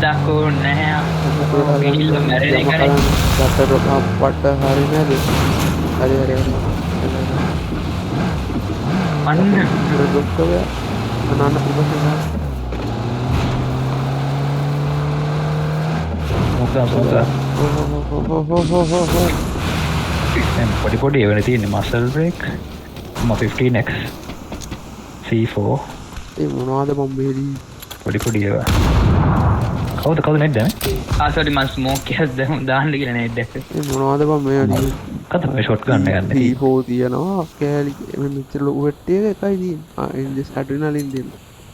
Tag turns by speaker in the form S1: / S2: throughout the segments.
S1: දකුන්නේ නැහැ ගිහිල්ලා මැරෙන එකනේ
S2: ගතර අප්පට හරි නේද හරි හරි
S1: අන්න
S2: දුක්කව අනන්න ඉවසන
S3: පොඩි පොඩි එවන තියෙන්නේ මසල් බ්‍රේක් ම 15x C4
S2: ඒ මොනවද බම්බේදී
S3: පොඩි පොඩි ඒවා කවුද නෙට් දැන්
S1: ආසොරි මං ස්මෝක් එකක් දාන්න කියලා නෙට් එක
S2: ඒ මොනවද බම් මේ
S3: කත මේ ෂොට් ගන්න යන්නේ
S2: C4 තියනවා කෑලි මෙච්චර ලොකු වෙට්ටි එක එකයි තියෙන්නේ ඉන්ජස් ඇඩ්‍රිනලින් දෙන්න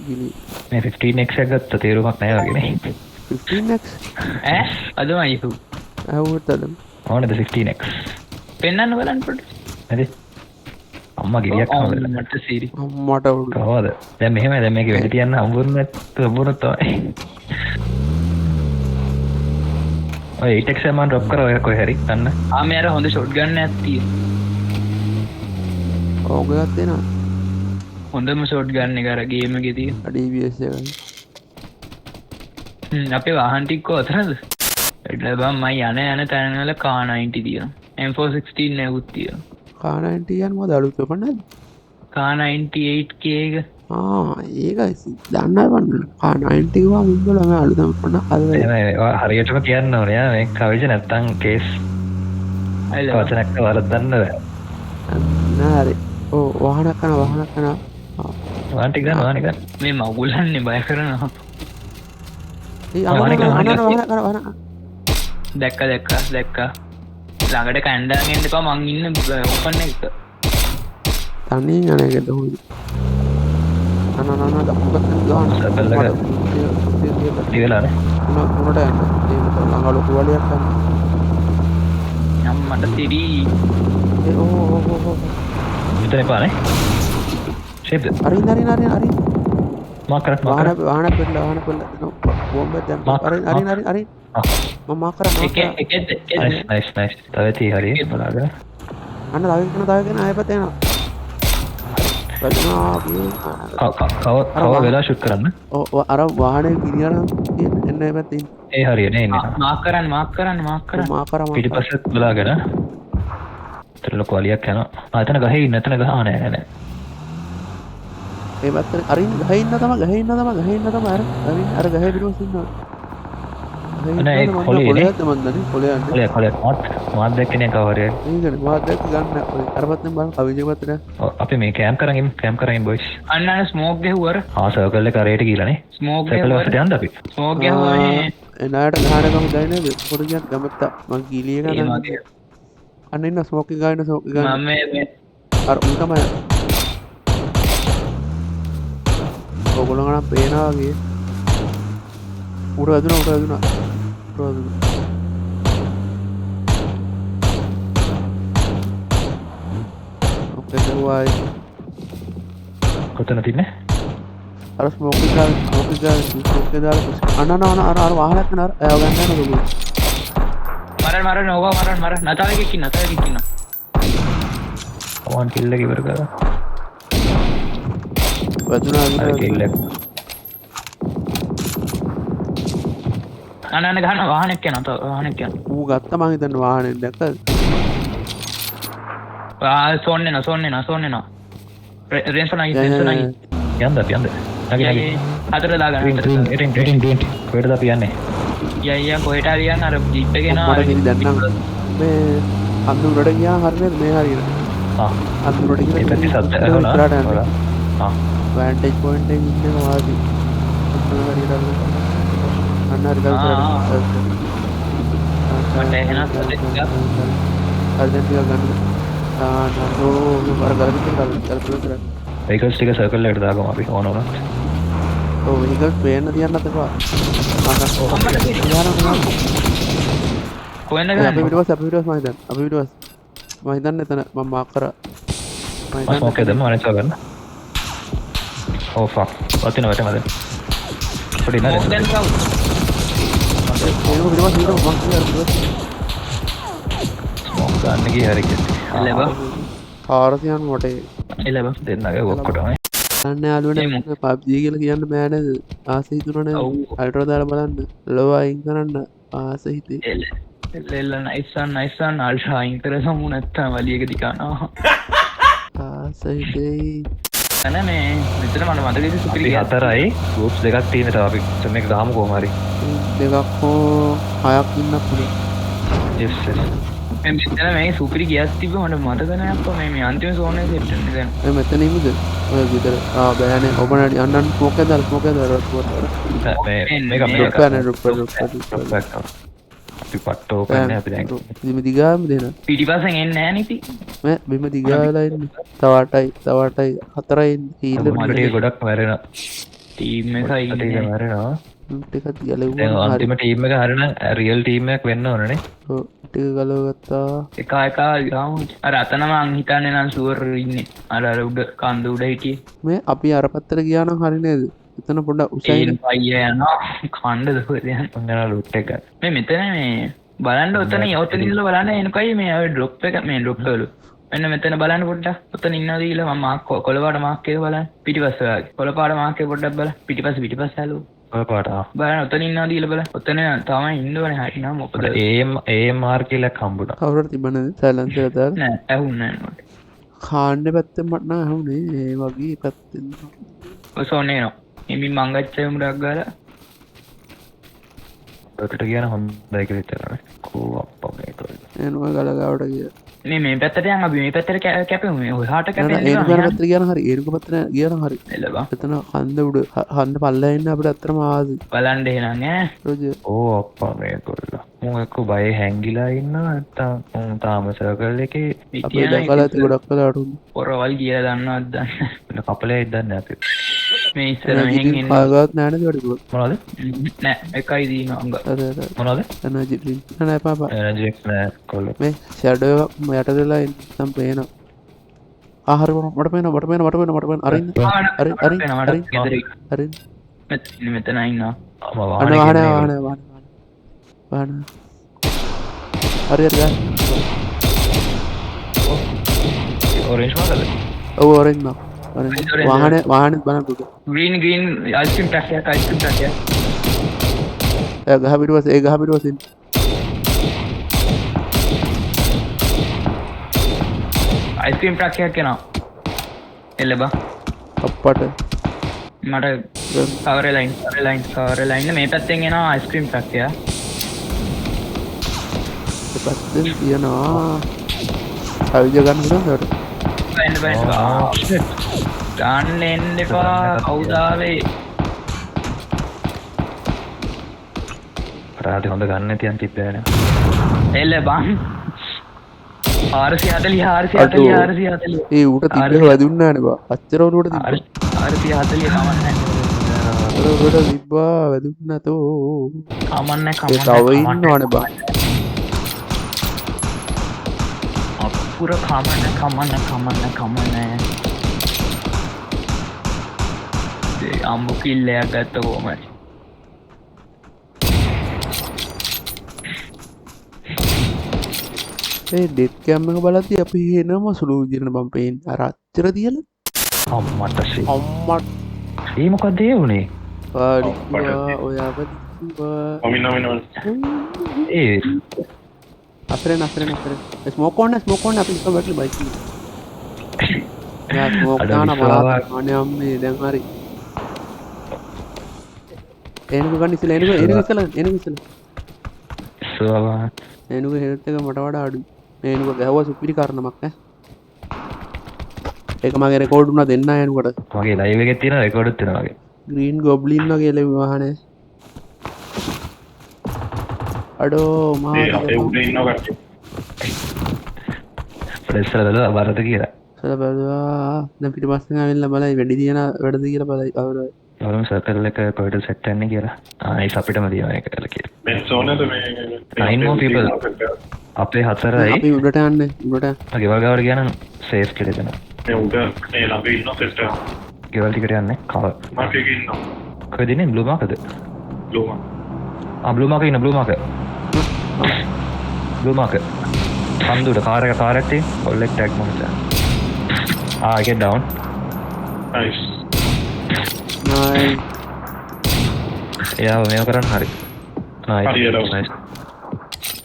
S2: ගිලි
S3: මේ 15x එක ගත්ත තේරුමක් නැහැ වගේ නේ
S2: 15x
S1: අදමයි හු
S2: ඇහුවත් අදම
S3: ඕනද 15x
S1: පෙන්වන්න බලන්න පොඩ්ඩක්
S3: හරි අම්මා ගිරියක් හම්බෙලා
S1: මට සීරි
S2: අම්මට උඩ
S3: කවද දැන් මෙහෙමයි දැන් මේක වෙඩි තියන්න හම්බුනොත් තමයි ඔය 8x මම ඩ්‍රොප් කරා ඔය කොහේ හරි ගන්න
S1: මේ අර හොඳ ෂොට් ගන්න එකක් තියෙනවා
S2: ඕක ගත්තේ නා
S1: හොඳම ෂොට් ගන්න එක අර ගේම් එකේ තියෙන
S2: DBS එකයි
S1: අපේ වාහන ටික කොතරද එట్లా බම් මම යන තැන වල කා 90 තියෙනවා M416 නෙවුත් තියෙනවා
S2: කා 90 යන මොකද අලුත් වෙපක් නැද්ද
S1: කා 98k එක
S2: ඒකයි දන්න වන්න කා 90 වා මුඹල මේ අලුතම පන්න අද
S3: හරියටම කියන්න ඕනේ මේ කවිජ නැත්තම් කේස් වචනක් වරද්දන්න බෑ
S2: නෑ හරි ඕ වාහනක් කරන
S3: වාහන ටික ගන්න වාහන ගන්න
S1: මේ මගුලන්නේ බය කරනවා දැක්ක ළඟට කැන්ඩාගෙන එපා මං ඉන්න ඕපන් එක
S2: තනින් යන එකද හොඳ
S3: ඉවලානේ
S2: උනට යන්න ළඟ ලොකු වලියක් ගන්න
S1: නම් මට තිරි
S3: විතර එපානේ ෂේප්ද
S2: හරි
S3: මාක් කරත්
S2: වාහන පෙරලා බෝම්බ දැම්ම හරි මම මාක් කරා
S3: නයිස් තව තී හරි බලාගෙන
S2: අන්න තවගෙන ආයෙත් එනවා
S3: කව වෙලා ෂුට් කරන්න
S2: අර වාහනේ ගිනියන එන්න පැත්තින්
S3: ඒ හරියනේ එන්නේ
S1: මාක් කරන්න
S3: පිටිපස්සට බලාගෙන එතන ලොකු වලියක් යනවා එතන ගහේ ඉන්න එතන ගහ නෑ
S2: ඒ පැත්තට අරින් ගහේ ඉන්න තම අර ගහේ පිටුවස් ඉන්නවා
S3: නෑ කොලේ
S2: කොලේ
S3: මාත් දැක්කනේ කවරේ
S2: ඒකනේ මාත් දැක්ක ගන්න අර පැත්තෙන් බලන්න කවිජේ පැත්තට
S3: අපි මේ කැම්ප් කරන් බොයිස්
S1: අන්න ස්මෝක් ගැහුවර
S3: සර්කල් එක කරේට ගිහලානේ
S1: ස්මෝක්
S3: සර්කල් වලට යන්න අපි
S1: ස්මෝක් ගැහුවා
S2: එනාට ගහනකම ගන්නේ නේද පොඩියක් ගමත්තා මං කීලිය ගන්න අන්න ඉන්න ස්මෝක් එක ගන්න
S1: මම
S2: අර උන් තමයි ඔයගොල්ලෝ ගන්න පේනවා වගේ උඩ වැදුනා ඔකේ දරුවයි
S3: කොතන තින්නේ
S2: අර ස්මෝක් එක දාලා අර වාහනයක් නර එයා ගන්න නේද
S1: මරන්න ඕවා මරන්න නතාව එකක් ඉන්න
S3: කමන් කිල් එක ඉවර කරා
S2: වැදුනා
S3: කිල් එක
S1: අනන ගන්න වාහනයක් යනවා
S2: ඌ ගත්ත මං හිතන්නේ වාහනේ දැක්කද
S1: සෝන්නෙනවා රෙන්ස නයි
S3: යන්න අපි යන්න නැගි
S1: අතර දාගන්න
S3: කොහෙටද අපි යන්නේ
S1: යයියා කොහෙට හරි යන්න අර ජීප් එක එනවා
S2: මට කිසි දැන් නම් මේ අඳුරට ගියා හරියට මේ හරියට අඳුරට ගිහින්
S3: ඒ පැත්තේ සද්ද ඇහුණා
S2: වැන්ටේජ් පොයින්ට් එකේ ඉන්න වාසි හරියට අන්න හරි
S1: මට එහෙනම් සද්ද ටිකක්
S2: ගන්න
S3: වෙහිකල්ස් ටික සර්කල් එකට දාගමු අපි ඕන වුණත්
S2: ඔව් වෙහිකල්ස් පේන්න තියන්නත් එපා
S1: කොහෙන්ද
S2: අපි පිටුවස් මම හිතන්නේ එතන මම මාක් කරා
S3: මම ඕකේ දැම්ම අනේ ගන්න ඕ ෆක් වතින වැටෙමද පොඩි නේද
S1: දැන් කවුද
S3: ස්මෝක් ගන්න ගිය හරි කිව්වා
S1: එලබ
S2: 400 වටේ
S1: එලබ
S3: දෙන්නගේ ඔක්කොටම
S2: අන්න යාළුවනේ PUBG කියලා කියන්න බෑ නේද? ආස හිතුණා
S1: ඔව්.
S2: නේද? අල්ට්‍රා දාලා බලන්න. ලෝ අයින් කරන්න ආස හිතේ.
S1: එල්ල නයිසන් අල්ට්‍රා අයින් කරසමු නැත්තම් වලියක දිකානවා
S2: ආස හිතේ.
S1: අන මේ මෙතන මට මතකයි
S3: අපි
S1: සුපිරි
S3: 4යි ගෲප්ස් දෙකක් තියෙන තව අපි මේක ගහමු කොහොම හරි
S2: දෙකක් හෝ හයක් ඉන්න පුළුවන්.
S3: yes yes
S1: මෙතන මේ සුපිරි ගියස් තිබ්බ මට මතක නෑ අප්පා මේ අන්තිම සෝනේ සෙට් වෙන්නේ දැන්
S2: ඒ මෙතන ඉමුද? ඔය විතර. බෑනේ. ඔබ නඩි අන්නන් ස්මෝක් එකක් දාලා ස්මෝක් එකක් දාලා
S3: මේක අපේ
S2: ඩ්‍රොප් කරන්න ඩ්‍රොප්
S3: අපි පට්ටෝ කන්නේ අපි දැන්
S2: බිම දිගාම දෙන.
S1: පිටිපස්සෙන් එන්නේ නෑ නිති
S2: මේ බිම දිගා වෙලා ඉන්නේ. තව 8යි 4යි හීල්
S3: මඩේ ගොඩක් මැරෙනවා
S1: ටීම් එකයි
S3: ටික
S1: ඉන්නේ
S3: මැරෙනවා
S2: ටිකක්
S3: දැන්
S2: ගලවුවා.
S3: අන්තිම ටීම් එක හරිනම් රියල් ටීම් එකක් වෙන්න ඕනනේ
S2: ඔව් ටික ගලවගත්තා.
S1: එක ගාමු අර අතන මං හිතන්නේ නම් ෂුවර් ඉන්නේ අර උඩ කන්ද උඩ හිටියේ
S2: මේ අපි අර පැත්තට ගියා නම් හරි නේද? එතන පොඩ්ඩක් උසයි.
S1: ඒන් පයිය යනවා කණ්ඩ දුවද යන
S3: ඔන්න ලුට් එක
S1: මේ මෙතන මේ බලන්න ඔතන ඔතන ඉඳලා බලන්න එනකයි මේ ඔය ඩ්‍රොප් එක මේ ඩ්‍රොප් වල මෙන්න මෙතන බලන්න පොඩ්ඩක් ඔතන ඉන්නවද කියලා මම මාක් කොළපාට මාක් එක බලන්න පිටිපස්ස වාගේ කොළපාට මාක් එක පොඩ්ඩක් බලන්න පිටිපස්ස හැලුවා
S3: ඔය පාට
S1: බලන්න ඔතන ඉන්නවද කියලා බලන්න ඔතන තමයි ඉන්නවනේ හරි නම් මොකද
S3: AMR කියලා හම්බුණා
S2: කවුරුත් තිබුණද? සයිලන්සර් එක දාලා.
S1: නෑ ඇහුන්නේ නෑ මට
S2: කාණ්ඩේ පැත්තෙන් මට නම් ඇහුනේ ඒ වගේ පැත්තෙන්.
S1: ඔය සෝනේ නෝ එමි මංගච්ඡය මුඩක් ගාලා
S3: ඔකට කියන හොඳයි කියලා හිතනවා කෝ අප්පා මේක
S2: එනවා ගලගාවට ගියා.
S1: මේ පැත්තට යන් අපි මේ පැත්තට කැපෙමු මේ ඔහාට
S2: නෑ
S1: කැපෙන්නේ
S2: ඒනු කරන පැත්තට ගියා නම් හරි. ඒනු පැත්තට ගියා නම් හරි.
S1: එළබා
S2: එතන හන්ද උඩ හන්ද පල්ලෙහා ඉන්න අපිට අත්‍තරම ආසි.
S1: බලන්න එහෙනම් ඈ
S2: රොජ
S3: ඕ අප්පා මේක මම එක්ක බය හැංගිලා ඉන්නවා නැත්තම් තාම සර්කල් එකේ
S2: අපි දැකලා ඇති ගොඩක් වෙලාට උන්.
S1: පොරවල් කියලා දන්නවද දන්නේ
S3: කපලේ ඉදන්නේ අපි
S1: මේ ඉස්සර මෙහෙන් එන්නේ
S2: කාගාවත් නෑ නේද වැඩි දුර.
S3: මොනවද
S1: නෑ එකයි දිනවා අංග
S2: අර අර
S3: මොනවද
S2: එනර්ජි ඩ්‍රින්ක් නෑ පාපා.
S3: එනර්ජි එක්ස් නෑ කොල්ල
S2: මේ ෂැඩෝ යට වෙලා ඉන්න පේනවා. ආහාර වුණා මට පේනවා අරින්න අරින්න
S1: මෙතන ඉන්නවා
S2: අන්න වාහන හරි ගන්න.
S3: ඔරෙන්ජ් මාකද
S2: ඔව් ඔරෙන්ජ් මා වාහනේ බලන්න පුතේ.
S1: ග්‍රීන් අයිස්ක්‍රීම් ටැක්සියක්
S2: ඒ ගහ පිටුපස්සේ
S1: අයිස්ක්‍රීම් ටැක්සියක් එනවා එල්ල බා
S2: අප්පට
S1: මට කවර ලයින් මේ පැත්තෙන් එනවා අයිස්ක්‍රීම් ටැක්සියක්
S2: පැත්තෙන් තියනවා අවිජ ගන්න පුළුවන්ද?
S1: ගන්න එන්න එපා කවුදාවේ
S3: රාති හොඳ ගන්න තියන් තිබ්බෑනේ
S1: එල්ල බං 440
S2: ඒ ඌට තිබ්බේ වැදුන්නානේ බා. අච්චර උඩට තිබ්බා.
S1: 440 කමන්නේ
S2: උඩට තිබ්බා වැදුන්නතෝ.
S1: කමන්නේ
S2: ඒ තව ඉන්නවනේ බා.
S1: අපුර කමන්නේ අම්බු කිල්ලයක් ගත්ත කොහමද
S2: ඒ ඩෙත් කැම් එක බලද්දි අපි එනම සුළු විදිහට බම් පේන්නේ අර අච්චර තියලා
S3: අම්මට ෂේ
S2: අම්මා
S3: ඒ මොකද ඒ උනේ
S2: පාඩිවා ඔයා වදිවා
S3: ඒ
S2: අතරෙන් ස්මෝක් ඕන අපි ඉස්සර බැටලි බයික් යා ස්මෝක් දාන මරා අනේ අම්මේ දැන් හරි එනු ගන්න ඉස්සලා එනු
S3: සෝවා
S2: එනු හෙල්ත් එක මට වඩා අඩුයි එනු ගැහුවා සුපිරි කාරණමක් ඈ ඒක මගේ රෙකෝඩ් උනා දෙන්න එනුකට
S3: මගේ ලයිව් එකේ තියෙන රෙකෝඩ් එකක් තියෙනවා වගේ
S2: ග්‍රීන් ගොබ්ලින් වගේ ලෙවි වාහනේ අඩෝ මා
S4: ඒ උඩ ඉන්නවා කට්ටිය.
S3: ප්‍රෙස්සර දාලා බරට කියලා
S2: සල බලවා දැන් පිටිපස්සෙන් ආවිල්ලා බලයි වැඩි දින වැඩද කියලා බලයි අවුර
S3: වරුන් සර්කල් එක කොහෙද සෙට් වෙන්නේ කියලා ඒක අපිටම දිනවා ඒක කියලා
S4: මේ සෝනද මේ
S3: 9 more people අපේ 4යි
S2: අපි උඩට යන්නේ උඩට
S3: ගෙවල් ගාවට ගියා නම් සේෆ් කියලා දෙනවා
S4: මේ උඩ මේ ළඟ ඉන්න සිස්ටර්
S3: ගෙවල් ටිකට යන්නේ කව
S4: මාක් එකේ ඉන්නවා.
S3: කොහෙද ඉන්නේ බ්ලූ මාකද
S4: ලෝමා.
S3: බ්ලූ මාක ඉන්න බ්ලූ මාක සම්දුර කාර් එකේ කොල්ලෙක් ටැග් මොකද get down
S4: නයිස්.
S2: නයි
S3: එයාව මේව කරන්න හරි
S4: හරියට.
S3: නයිස්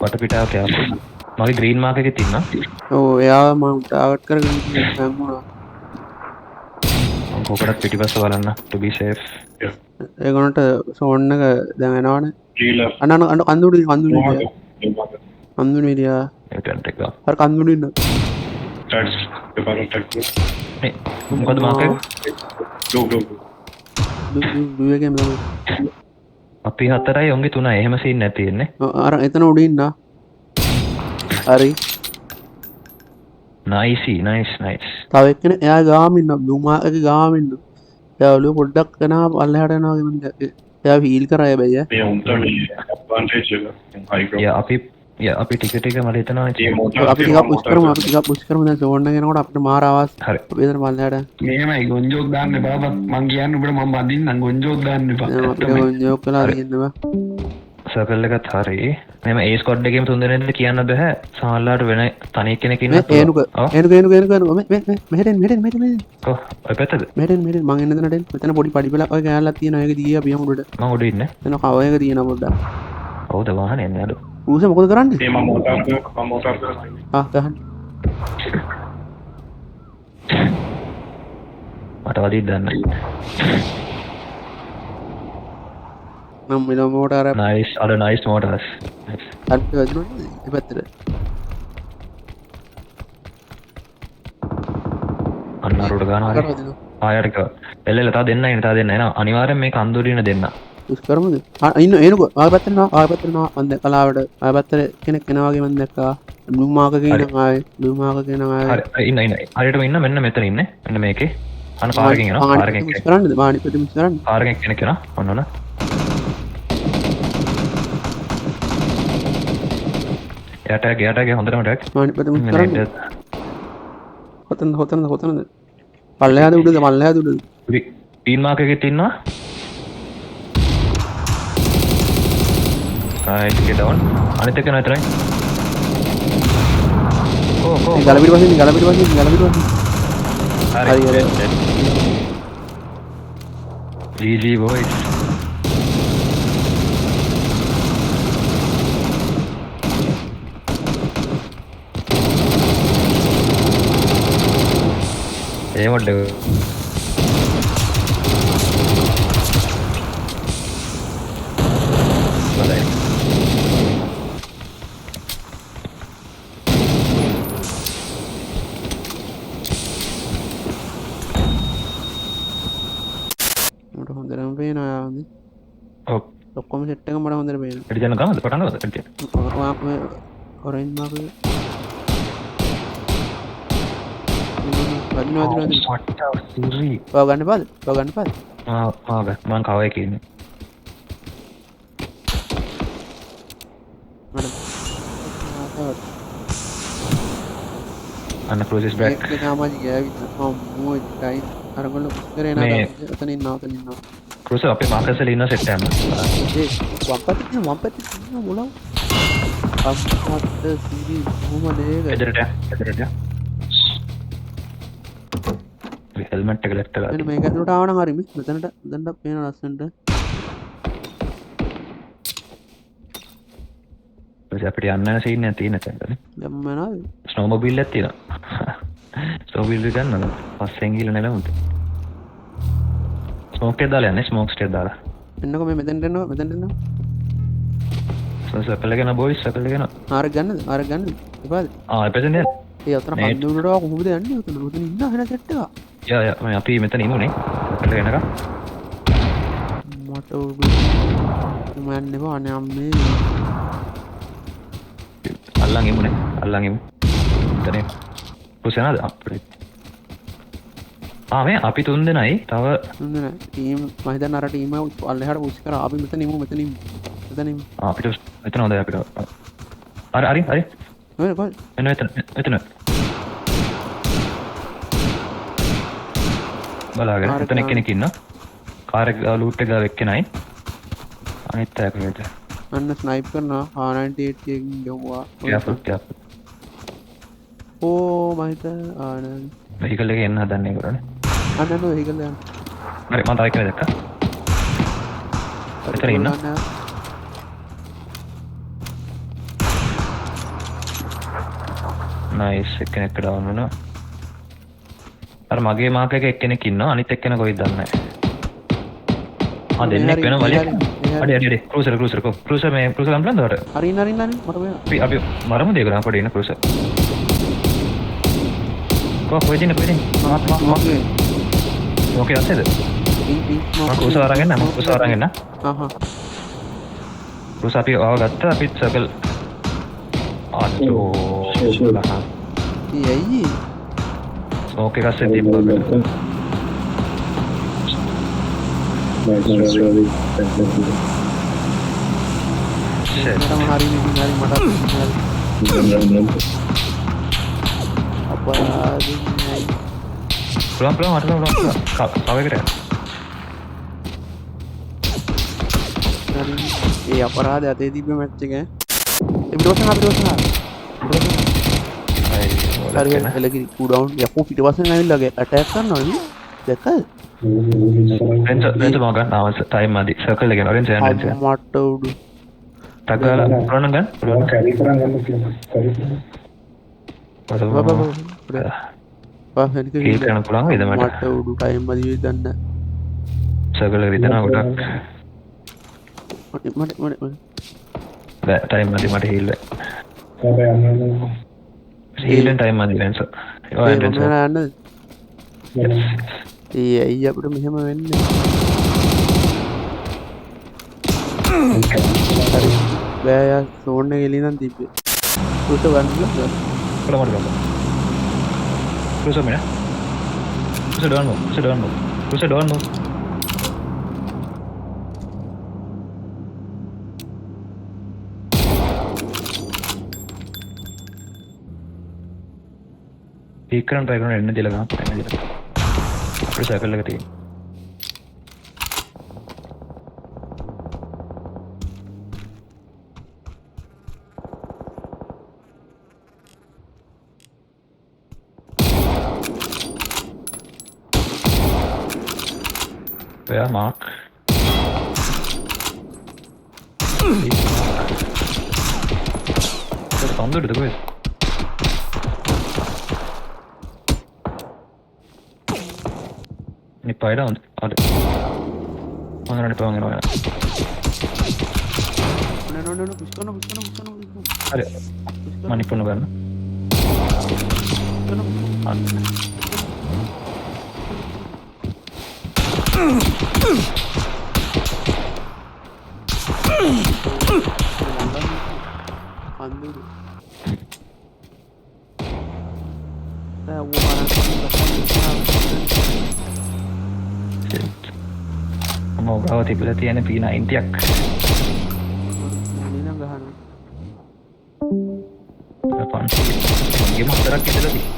S3: වටපිටාව කෑවා මගේ ග්‍රීන් මාක් එකේ තින්න
S2: ඕ එයා මම ටාගට් කරගෙන හැමුණා
S3: මම කෝකටත් පිටිපස්ස බලන්න to be safe
S2: ඒගොනට සෝන්න එක දැන් එනවානේ
S4: Healer.
S2: අන්න කඳුඩි කඳුඩි
S4: Low
S2: විදියා
S4: marker.
S2: කඳුඩි විදියා
S3: ඒකට එක
S2: අර කඳුඩි ඉන්න
S4: Tags. Department tags.
S3: මේ මොකද මාක් එක
S4: Go.
S2: දුවේගේම තමයි
S3: අපි 4යි උන්ගේ 3යි එහෙම සීන් නැති තියෙන්නේ
S2: අර එතන උඩින් ඉන්න හරි
S3: නයිස්
S2: තව එක්කෙනෙක් එයා ගාම ඉන්න බ්ලූමා එකේ ගාම ඉන්න එයා ඔළුව පොඩ්ඩක් කනවා පල්ලෙහාට යනවා වගේ මම එයා හීල් කරා හැබැයි
S4: මේ උන්ට මේ advantage එක. High ground.
S3: අපි ටික ටික මට හිතනවා
S4: මේ motor
S2: අපි ටිකක් පුෂ් කරමු දැන් සෝන්න ගෙනකොට අපිට මාර ආවාස්
S3: හරි
S2: අපි එතන පල්ලෙහාට
S1: මේමයි ගොන්ජෝක් දාන්න එපා බං මං කියන්න උඹට මම බඳින්නම් ගොන්ජෝක් දාන්න එපා
S2: දැන් අපිට ජෝක් කළා දින්නවා
S3: සර්කල් එකත් හරි මෙම ඒ ස්කොඩ් එකේම තුන් දෙනෙක්ද කියන්න බෑ සමහරලාට වෙන තනි කෙනෙක්
S2: මේ
S3: ඉන්නත්
S2: ඒනුක මෙහෙන්
S3: ඔව් ඔය පැත්තද
S2: මං එන්න දෙනට මෙතන පොඩි පඩිපලක් වගේ කෑල්ලක් තියෙනවා ඒක දිගේ අපි යමු උඩට
S3: මම උඩ ඉන්නේ
S2: එතන කව එක තියෙනවා පොඩ්ඩක්
S3: ඔව්ද වාහනේ යන්නේ අඩු
S2: ඌස මොකද කරන්නේ
S4: මේ මම motor කරනවා.
S2: ගහන්න
S3: මට වදින්න දන්න
S2: මම මිල මෝටාර
S3: නයිස් අර නයිස් මෝටර්ස්
S2: අත් වැදුණා ඉපැත්තට
S3: අන්න අරුඩ ගන්නවා ආයෙත් එක එල්ලෙල තා දෙන්න එන අනිවාර්යෙන් මේ කන්දුරින දෙන්න
S2: පුෂ් කරමුද ඉන්න එනකෝ ආයෙ පැත්තට නවා මම දැන් කලාවට ආයෙ පැත්තට කෙනෙක් එනවා වගේ මම දැක්කා බ්ලූ මාක කියන ආයෙ
S3: හරි ඉන්න හරියටම ඉන්න මෙන්න මෙතන ඉන්නේ මෙන්න මේකේ අන්න කාර් එකකින් එනවා කාර් එකකින්
S2: පුෂ් කරන්නද මානි පිට පුෂ් කරන්න
S3: කාර් එකකින් කෙනෙක් එනවා ඔන්න ඔන්න එයාට හොඳටම ටැග්
S2: මානි පිට පුෂ් කරන්න හොතනද පල්ලෙහාද උඩද
S3: පීන් මාක් එකේ ඉන්නවා right get down අනිත් එක නතරයි ඕ
S2: ගලපිට වශයෙන්
S3: හරි GG boys ඒ මොඩ් එක හොඳයි
S2: මට හොඳටම පේනවා
S3: ඔව්
S2: ඔක්කොම සෙට් එක මට හොඳට පේනවා
S3: එඩි යන ගමන්ද පටන් ගන්නද එඩි
S2: ඔරෙන්ජ් මාක
S3: සිරි
S2: ගන්න පාද
S3: මං කව එකේ ඉන්නේ අන්න process back
S2: අරගොල්ල කරේ
S3: මේ-
S2: එතන ඉන්නවා
S3: cruiser අපේ මාකර්ස් වල ඉන්න සෙට් එකම
S2: වම්පත් මොලව අපත් සීරි කොහොමද ඒක
S3: එදරට හෙල්මට් එක ලැට්
S2: මෙන්න
S3: කරලා
S2: මේක ඇතුළට ආවනම් හරි මෙතනට දැන් පේන ලස්සනට
S3: ඊට අපිට යන්න යන සීන් එකක් තියෙන තැනනේ
S2: දැන් මොනවද
S3: ස්නෝමොබයිල් එකක් තියෙනවා ස්නෝමොබයිල් එක ගන්නවද පස්සෙන් ගිහලා නෙලමුද ස්මෝක් එක දාලා යන්නේ ස්මෝක් ස්ටේට් දාලා
S2: එන්නකො මේ මෙතෙන්ට එනවා
S3: සර්කල් එක න බොයිස් සර්කල් එක න
S2: ආර ගන්නද එපාද
S3: එපෙතන
S2: ඒ අතන
S3: මේ-
S2: කන්දුරට කොහොමද යන්නේ උතන ඉන්න වෙන සෙට් එක
S3: ය මේ අපි මෙතන ඉමුනේ සර්කල් එක එනකම්
S2: මට මම යන්න එපා අනේ අම්මේ
S3: අල්ලන් ඉමුනේ අල්ලන් ඉමු එතන කුසනද අපිට මේ අපි තුන් දෙනයි තව
S2: නෑ ටීම් මම හිතන්නේ අර ටීම පල්ලෙහාට පුෂ් කරා අපි මෙතන ඉමු
S3: අපිට එතන හොඳයි අපිට හරි
S2: නේද කොහෙද
S3: එන්න එතන බලාගෙන
S2: කාර් එක
S3: එතන කෙනෙක් ඉන්න කාර් එක ලූට් එක ගාව එක්කෙනයි අනිත් අය කොහෙද
S2: අන්න ස්නයිප් කරනවා R98 එකකින් ගෙවුවා
S3: careful
S2: ඕ මම හිතා
S3: වෙහිකල් එකේ එන්න හදන්නේ කරන්නේ
S2: අන්න නෝ හිකල් යන්න
S3: හරි මම තායි කෙනෙක් දැක්කා එතන ඉන්න. නයිස් එක්කෙනෙක් ඩවුන් වුණා. අර මගේ මාක් එකේ එක්කෙනෙක් ඉන්නවා අනිත් එක්කෙනා කොයිද දන්නේ නැහැ. ආ දෙන්නෙක් වෙනවා වලිය. අඩේ ක්‍රූසර් මේ ක්‍රූසර් ගන්න බලන්න.
S2: හරින මට වෙනවා.
S3: අපි මරමු දෙක ගන්න පොඩි ඉන්න ක්‍රූසර්. කොහෙද ඉන්නේ? ඕකේ අතේද? මම ක්‍රූසර් අරගෙන එන්න. ක්‍රූසර් අපි ආව ගත්තා අපි සර්කල්. අතෝ.
S2: ඇයි?
S3: ඕකේ ගස්සේ තිබ්බා. Shit.
S2: මටම හරිනේ හරි මට අපරාධයි.
S3: පුළන් මට කවකට
S2: ඒ අපරාධ අතේ තිබ්බ මැච් එක එපිටවසන එලකිරි කුඩවුන් යකෝ පිටවසෙන් ඇවිල්ලාගේ ඇටැක් කරනවා නේ දැක්කද
S3: රෙන්ස මගන් ආවස ටයිම් මදි සර්කල් එකෙන් ඔරෙන්ජ් යන්න
S2: මට උඩු
S3: තගාලා පුරන්න ගන්න
S4: කැරි කරන් ගන්න කියලා
S3: හීල් කරන්න පුළුවන් වේද මට
S2: මට උඩු ටයිම් මදි දන්න
S3: සර්කල් එක විතර ගොඩක්
S2: මට
S3: බෑ ටයිම් මදි මට හීල්
S4: හැබැයි
S3: හීලෙන් ටයිම් මදි රෙන්ස ඔය රෙන්ස
S2: යන්න ඒ ඇයි අපිට මෙහෙම වෙන්නේ බෑ යා සෝන් එක එළිය නම් තිබ්බේ උට වන්න
S3: කොළ මට ගන්න කුස මෙන්න කුස ඩවුන් පීක් කරන් try කරන එන්න දිලා ගන්න අපේ සර්කල් එක තියෙන Where Mark? Sound എടുത്ത് പോയി നീ പൈഡ അത് അങ്ങനെ ഇപ്പൊ അങ്ങനെ അതെ മണിപ്പൊന്ന് പറഞ്ഞു mau gawa tiba tiba P90ක් apaan game motorක් ඉදලා තියෙන්නේ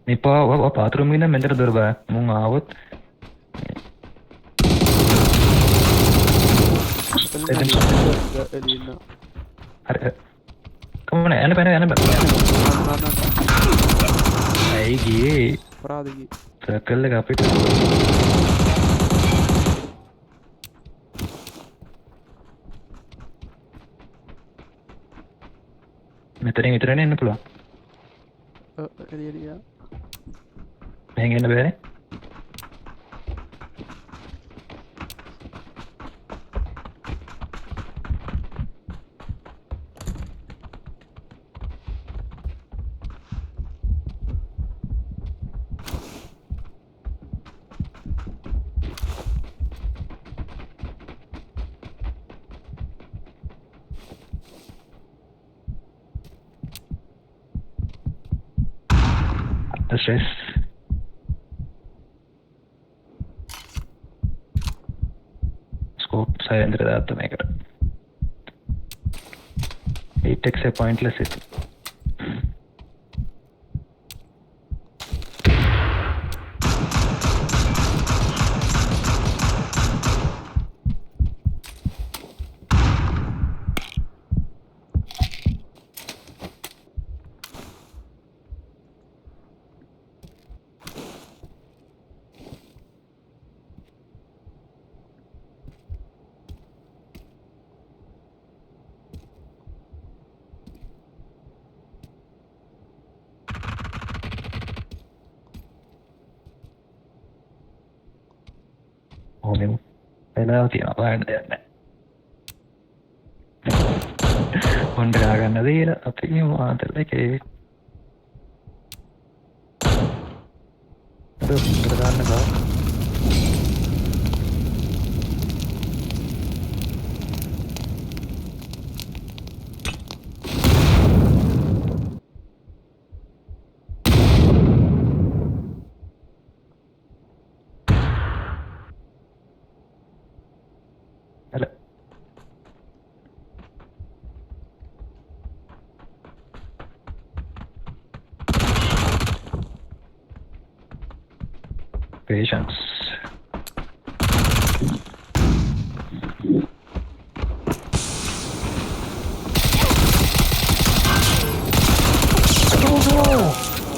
S3: Nipa bathroom in mentor durba mung avut come on ana ai gi
S2: අපරාධයි
S3: circle එක අපිට මෙතනින් විතරනේ එන්න පුළුවන්
S2: එළිය
S3: මෙහෙන් එන්න බෑනේ stress scope silent දාත්ත මේකට 8x pointless it ඕනෙම වෙලාව තියෙනවා බලන්න දෙයක් නැහැ. හොන්ඩ ගාගන්න දීලා අපි මාතර එකේ හොන්ඩ ගන්න ගා Hello. Patience.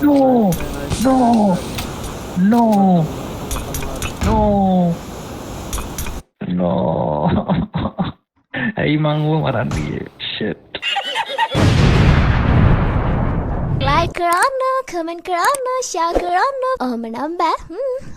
S3: No! No! No! No! No! Hey, mango marandi. Shit.
S5: Like කරන්න, comment කරන්න, share කරන්න. ඔහොම නම් බෑ.